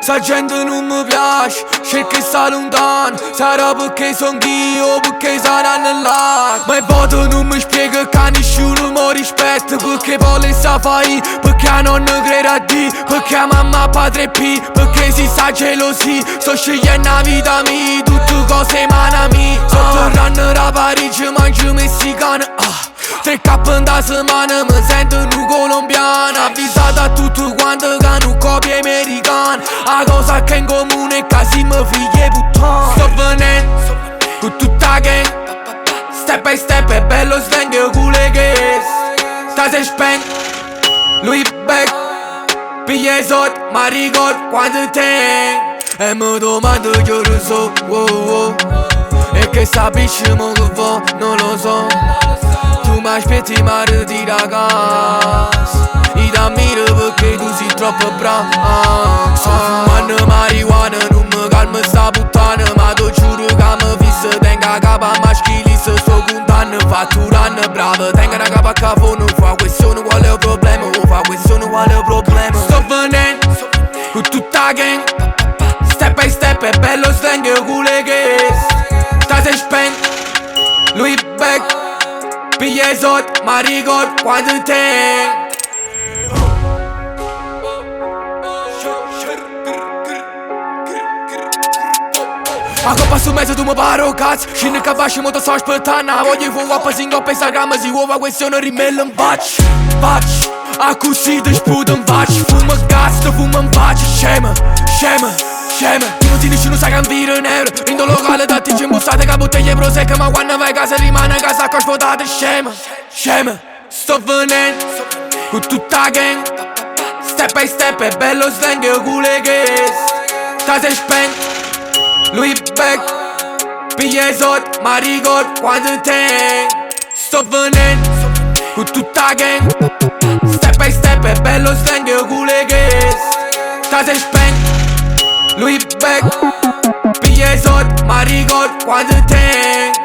Sta gente non mi piace, cerca di stare lontano. Sarà perché son io, perché saranno là. Ma il voto non mi spiega che nessuno mi rispetta. Perché vuole sa fai, perché a nonno crede a Dio, perché a mamma padre P, perché si sa gelosia. Sto scegliendo la vita mia, tutte cose manami. Sotterranno da Parigi, mangio messicano. 3K da settimana, mi sento un colombiano. Avvisato a tutti quanti che hanno copie americane. La cosa che in comune è che si mi figlie puttana. Sto venendo con tutta la gang, step by step è bello slang e culo che sta se spento. Lui back, piglia i soldi, ma ricordo quanto tengo. E mi domando che ora so, e che sapesimo che va, non lo so. Tu mi aspetti ma ti da casa. Io ti ammiro perché tu sei troppo bravo. Sto fumando marijuana, non mi calma sta puttana. Ma ti giuro che mi fissa, tengo a capo a maschili. Se sto contando, fatturando bravo. Tengo una capa a capo, non fa questione qual è il problema. Non fa questione qual è il problema. Sto venendo con tutta la gang, step by step è bello slang e culo che sta se spento. Lui back, piglia i soldi, ma ricordo quanto tengo. A coppa su mezzo tu mi paro cazzo. Scende capace mo ti sto aspettando. Voglio fuoco a passingo per Instagram. Si uova questione rimella in faccia. A così ti sputo in faccia. Fuma cazzo, fuma in faccia. Scema. Tu non ti dici non sai che viro nero. In do locale da ti imbustate che bottiglie prosecca. Ma quando vai a casa rimane a casa con svuotate. Scema. Sto venendo con tutta la gang, step by step è bello slang e culo che sta se spento. Lui back, piglia i soldi, ma ricordo quanto tengo. Sto venendo con tutta la gang, step by step è bello slang e culo che sta se spento. Lui back, piglia i soldi, ma ricordo quanto tengo.